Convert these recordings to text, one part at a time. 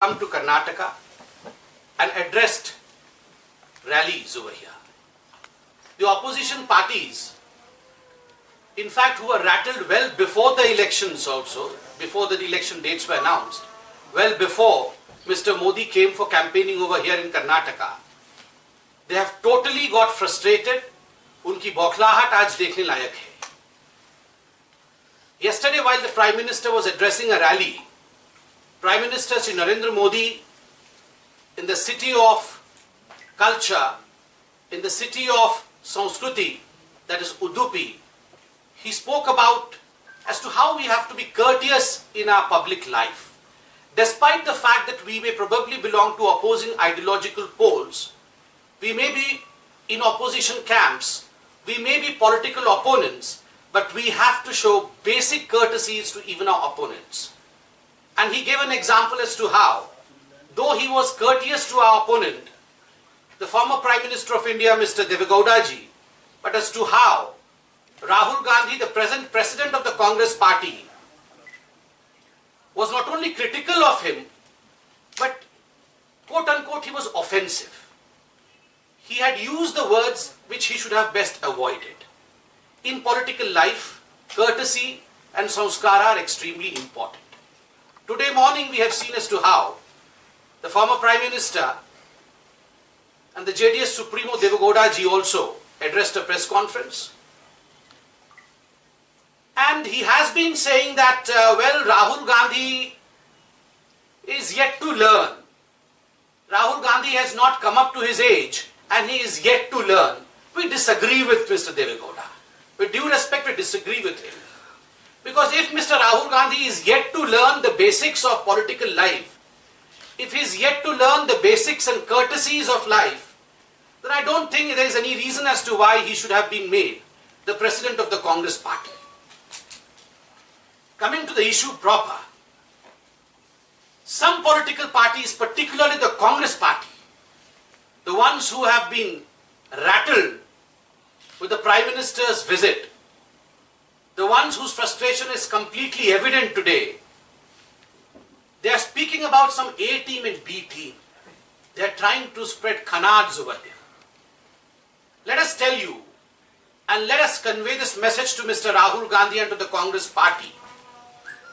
come to Karnataka and addressed rallies over here. The opposition parties, in fact, who were rattled well before the elections also, before the election dates were announced, well before Mr. Modi came for campaigning over here in Karnataka, they have totally got frustrated. उनकी बौखलाहट आज देखने लायक है. Yesterday, while the Prime Minister was addressing a rally, Prime Minister Shri Narendra Modi, in the city of culture, in the city of Sanskruti, that is Udupi, he spoke about as to how we have to be courteous in our public life. Despite the fact that we may probably belong to opposing ideological poles, we may be in opposition camps, we may be political opponents, but we have to show basic courtesies to even our opponents. And he gave an example as to how, though he was courteous to our opponent, the former Prime Minister of India, Mr. Devegowda ji, but as to how Rahul Gandhi, the present President of the Congress Party, was not only critical of him, but quote unquote he was offensive. He had used the words which he should have best avoided. In political life, courtesy and sanskara are extremely important. Today morning we have seen as to how the former Prime Minister and the JDS Supremo Devegowda ji also addressed a press conference. And he has been saying that, Rahul Gandhi is yet to learn. Rahul Gandhi has not come up to his age and he is yet to learn. We disagree with Mr. Devegowda. With due respect, we disagree with him. Because if Mr. Rahul Gandhi is yet to learn the basics of political life, if he is yet to learn the basics and courtesies of life, then I don't think there is any reason as to why he should have been made the President of the Congress Party. Coming to the issue proper, some political parties, particularly the Congress Party, the ones who have been rattled with the Prime Minister's visit, the ones whose frustration is completely evident today, they are speaking about some A team and B team. They are trying to spread canards over here. Let us tell you and let us convey this message to Mr. Rahul Gandhi and to the Congress Party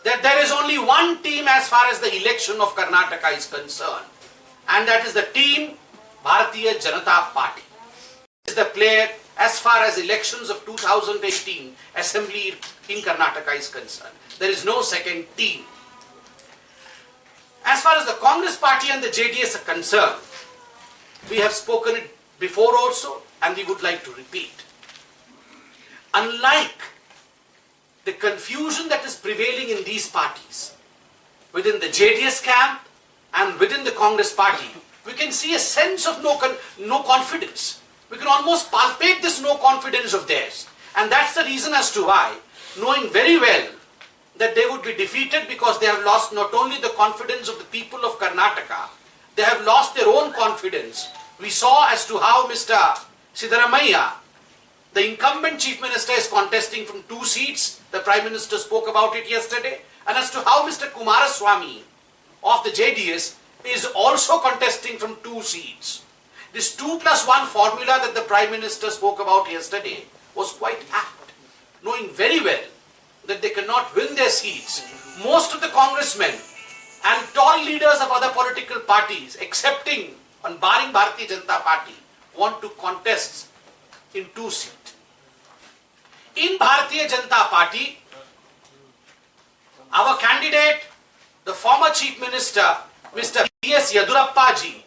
that there is only one team as far as the election of Karnataka is concerned, and that is the team Bharatiya Janata Party. Is the player as far as elections of 2018 assembly in Karnataka is concerned. There is no second team. As far as the Congress Party and the JDS are concerned, we have spoken it before also and we would like to repeat. Unlike the confusion that is prevailing in these parties, within the JDS camp and within the Congress Party, we can see a sense of no confidence. We can almost palpate this no confidence of theirs. And that's the reason as to why, knowing very well that they would be defeated because they have lost not only the confidence of the people of Karnataka, they have lost their own confidence. We saw as to how Mr. Siddaramaiah, the incumbent Chief Minister, is contesting from 2 seats. The Prime Minister spoke about it yesterday. And as to how Mr. Kumaraswamy of the JDS is also contesting from 2 seats. This 2+1 formula that the Prime Minister spoke about yesterday was quite apt, knowing very well that they cannot win their seats. Most of the congressmen and tall leaders of other political parties, excepting and barring Bharatiya Janata Party, want to contest in 2 seats. In Bharatiya Janata Party, our candidate, the former Chief Minister, Mr. B.S. Yedurappa ji,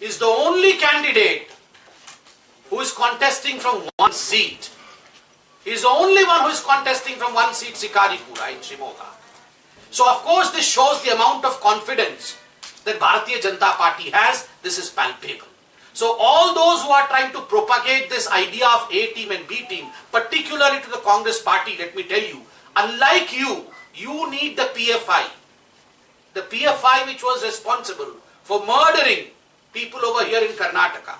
is the only candidate who is contesting from 1 seat. He is the only one who is contesting from 1 seat, Sikaripura in Shimoga. So of course this shows the amount of confidence that Bharatiya Janata Party has. This is palpable. So all those who are trying to propagate this idea of A team and B team, particularly to the Congress Party, let me tell you, unlike you, you need the PFI. The PFI which was responsible for murdering people over here in Karnataka.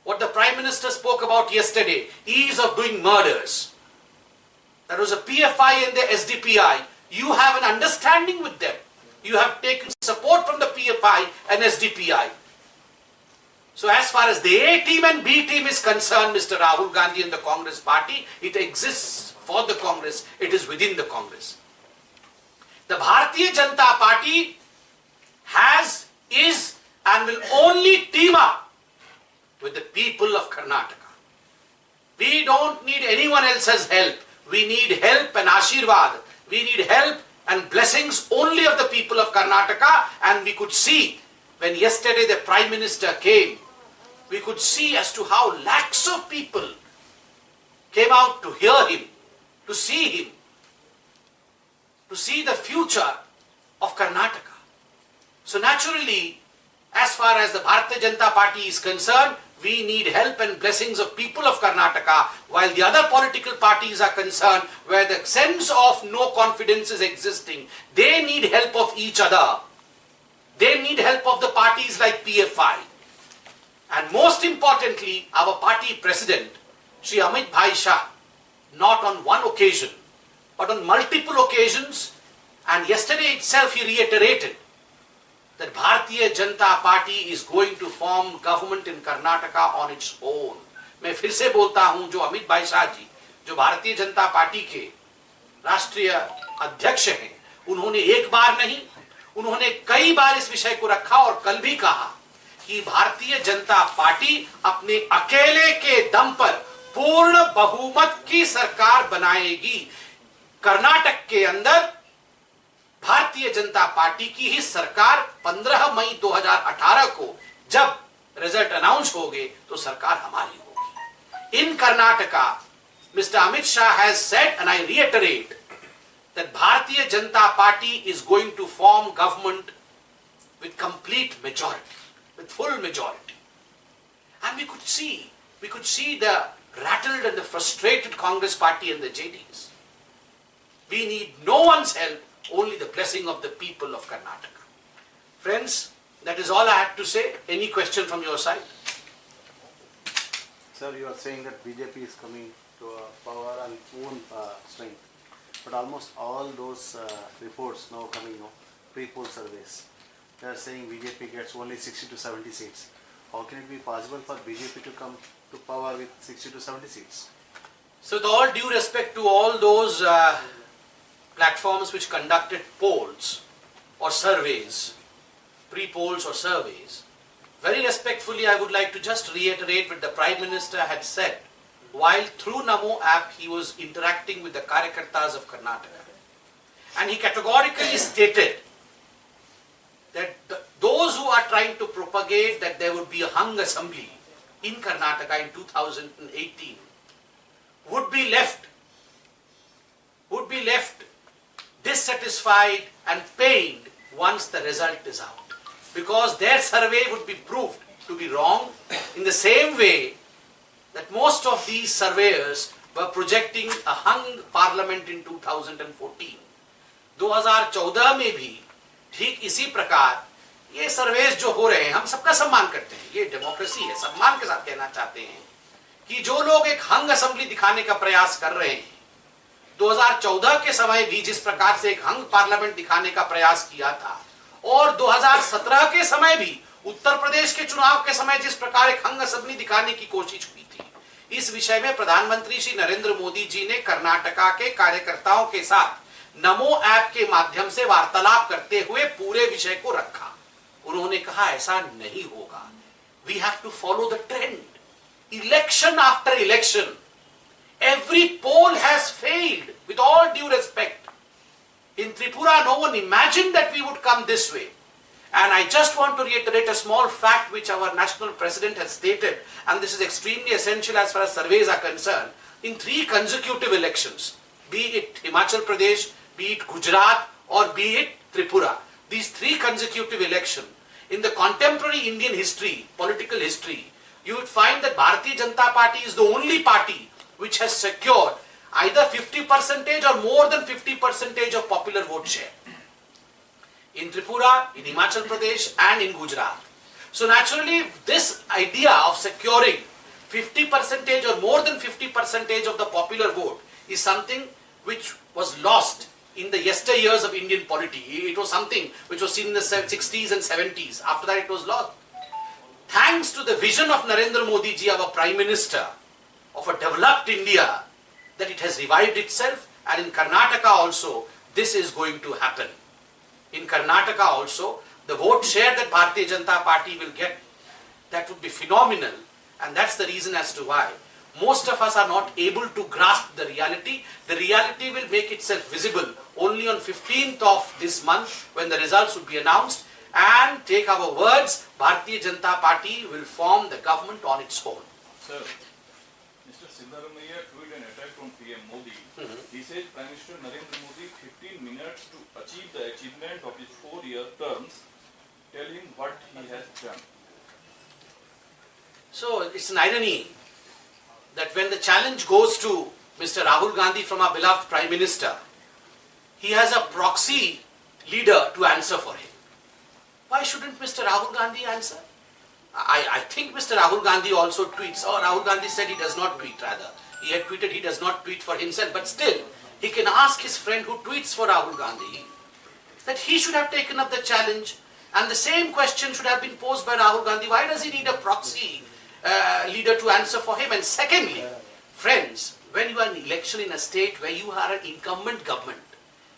What the Prime Minister spoke about yesterday, ease of doing murders. There was a PFI and the SDPI. You have an understanding with them. You have taken support from the PFI and SDPI. So as far as the A team and B team is concerned, Mr. Rahul Gandhi and the Congress party, it exists for the Congress, it is within the Congress. The Bharatiya Janata Party has, is and will only team up with the people of Karnataka. We don't need anyone else's help. We need help and Ashirwad. We need help and blessings only of the people of Karnataka. And we could see when yesterday the Prime Minister came, we could see as to how lakhs of people came out to hear him, to see him, to see the future of Karnataka. So naturally, as far as the Bharatiya Janata Party is concerned, we need help and blessings of people of Karnataka, while the other political parties are concerned, where the sense of no confidence is existing. They need help of each other. They need help of the parties like PFI. And most importantly, our party president, Shri Amit Bhai Shah, not on one occasion, but on multiple occasions, and yesterday itself he reiterated that Bharatiya Janata Party is going to form government in Karnataka on its own. मैं फिर से बोलता हूं, जो अमित भाई शाह जी, जो Bharatiya Janata party के राष्ट्रीय अध्यक्ष हैं, उन्होंने एक बार नहीं, उन्होंने कई बार इस विषय को रखा और कल भी कहा कि भारतीय जनता पार्टी अपने अकेले के दम पर पूर्ण बहुमत की सरकार बनाएगी। कर्नाटक के अंदर भारतीय जनता पार्टी की ही सरकार 15 मई 2018 को जब रिजल्ट अनाउंस होंगे तो सरकार हमारी होगी। इन Karnataka, Mr. Amit Shah has said, and I reiterate, that Bharatiya Janata Party is going to form government with complete majority, with full majority. And we could see the rattled and the frustrated Congress party and the JDs. We need no one's help, only the blessing of the people of Karnataka. Friends, that is all I had to say. Any question from your side? Sir, you are saying that BJP is coming to power on own strength, but almost all those reports now coming, pre-poll surveys, they are saying BJP gets only 60 to 70 seats. How can it be possible for BJP to come to power with 60 to 70 seats? So with all due respect to all those platforms which conducted polls or surveys, pre-polls or surveys, very respectfully I would like to just reiterate what the Prime Minister had said while through Namo app he was interacting with the Karyakartas of Karnataka. And he categorically stated that those who are trying to propagate that there would be a hung assembly in Karnataka in 2018 would be left dissatisfied and pained once the result is out, because their survey would be proved to be wrong in the same way that most of these surveyors were projecting a hung parliament in 2014. 2014 में भी ठीक इसी प्रकार ये सर्वेस जो हो रहे हैं, हम सबका सम्मान करते हैं, ये डेमोक्रेसी है, सम्मान के साथ कहना चाहते हैं कि जो लोग एक हंग असेंबली दिखाने का प्रयास कर रहे हैं, 2014 के समय भी जिस प्रकार से एक हंग पार्लियामेंट दिखाने का प्रयास किया था, और 2017 के समय भी उत्तर प्रदेश के चुनाव के समय जिस प्रकार एक हंग असेंबली दिखाने की कोशिश हुई थी, इस विषय में प्रधानमंत्री श्री नरेंद्र मोदी जी ने कर्नाटका के कार्यकर्ताओं के साथ नमो ऐप के माध्यम से वार्तालाप करते हुए पूरे विषय को रखा। उन्होंने कहा ऐसा नहीं होगा, we have to follow the trend, election after election, every poll has failed, with all due respect. In Tripura, no one imagined that we would come this way. And I just want to reiterate a small fact which our national president has stated, and this is extremely essential as far as surveys are concerned. In 3 consecutive elections, be it Himachal Pradesh, be it Gujarat, or be it Tripura, these 3 consecutive elections, in the contemporary Indian history, political history, you would find that Bharatiya Janata Party is the only party which has secured either 50% or more than 50% of popular vote share. In Tripura, in Himachal Pradesh and in Gujarat. So naturally, this idea of securing 50% or more than 50% of the popular vote is something which was lost in the yesteryears of Indian polity. It was something which was seen in the 60s and 70s. After that it was lost. Thanks to the vision of Narendra Modi ji, our Prime Minister, of a developed India, that it has revived itself, and in Karnataka also this is going to happen. In Karnataka also, the vote share that Bharatiya Janata Party will get, that would be phenomenal, and that's the reason as to why most of us are not able to grasp the reality. The reality will make itself visible only on 15th of this month when the results will be announced, and take our words, Bharatiya Janata Party will form the government on its own. Sir, Mr. Siddaramaiah tweeted an attack on PM Modi. He said Prime Minister Narendra Modi 15 minutes to achieve the achievement of his 4-year terms. Tell him what he has done. So it's an irony that when the challenge goes to Mr. Rahul Gandhi from our beloved Prime Minister, he has a proxy leader to answer for him. Why shouldn't Mr. Rahul Gandhi answer? I think Mr. Rahul Gandhi also tweets, or Rahul Gandhi said he does not tweet rather. He had tweeted he does not tweet for himself, but still, he can ask his friend who tweets for Rahul Gandhi that he should have taken up the challenge, and the same question should have been posed by Rahul Gandhi. Why does he need a proxy leader to answer for him? And secondly, friends, when you are in election in a state where you are an incumbent government,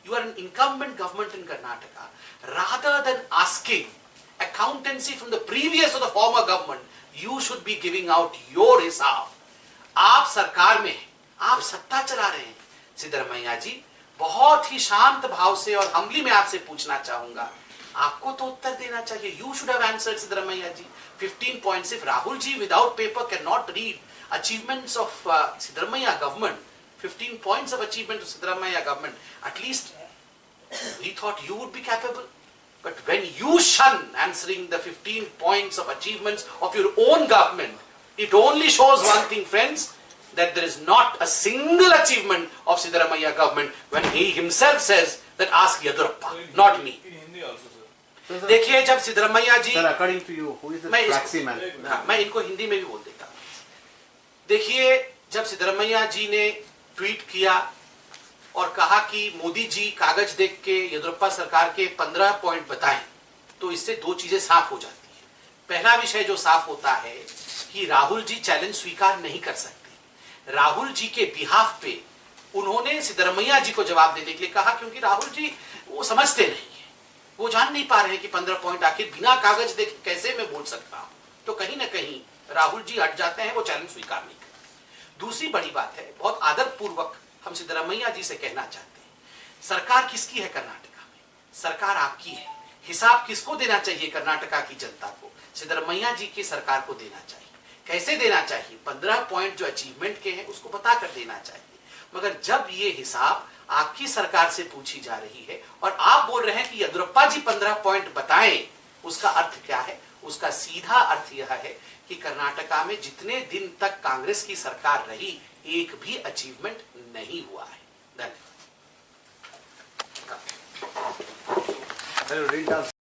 in Karnataka, rather than asking accountancy from the previous or the former government, you should be giving out your हिसाब. आप सरकार में हैं, आप सत्ता चला रहे हैं. सिद्धरमैया जी, बहुत ही शांत भाव से और हम्बली में आपसे पूछना चाहूंगा, आपको तो उत्तर देना चाहिए. You should have answered, Siddaramaiah ji. 15 points. If Rahul ji without paper cannot read achievements of Siddaramaiah government, 15 points of achievement of Siddaramaiah government, at least we thought you would be capable. But when you shun answering the 15 points of achievements of your own government, it only shows one thing, friends, that there is not a single achievement of Siddaramaiah government when he himself says that ask Yadurappa, not me. In Hindi also, sir. देखिए जब सिद्धरमैया जी, Sir, according to you, who is the proxy man? मैं इनको हिंदी में भी बोल देता हूँ. देखिए जब सिद्धरमैया जी ने ट्वीट किया और कहा कि मोदी जी कागज देख के येदियुरप्पा सरकार के 15 पॉइंट बताएं, तो इससे दो चीजें साफ हो जाती हैं. पहला विषय जो साफ होता है कि राहुल जी चैलेंज स्वीकार नहीं कर सकते. राहुल जी के बिहाफ पे उन्होंने सिद्धरमैया जी को जवाब देने के लिए कहा, क्योंकि राहुल जी वो समझते नहीं है, वो जान नहीं पा रहे हैं कि 15 पॉइंट आखिर बिना कागज देखे कैसे मैं बोल सकता हूं. तो कहीं ना कहीं राहुल जी हट जाते हैं, वो चैलेंज स्वीकार नहीं करते. दूसरी बड़ी बात है, बहुत आदरपूर्वक हम सिद्धरमैया जी से कहना चाहते हैं, सरकार किसकी है कर्नाटका में? सरकार आपकी है. हिसाब किसको देना चाहिए कर्नाटका की जनता को? सिद्धरमैया जी की सरकार को देना चाहिए. कैसे देना चाहिए? 15 पॉइंट जो अचीवमेंट के हैं उसको बताकर देना चाहिए. मगर जब ये हिसाब आपकी सरकार से पूछी जा रही है और आप बोल रहे हैं कि येदियुरप्पा जी 15 पॉइंट बताएं, उसका अर्थ क्या है? उसका सीधा अर्थ यह है कि कर्नाटका में जितने दिन तक कांग्रेस की सरकार रही, एक भी अचीवमेंट नहीं हुआ है. धन्यवाद.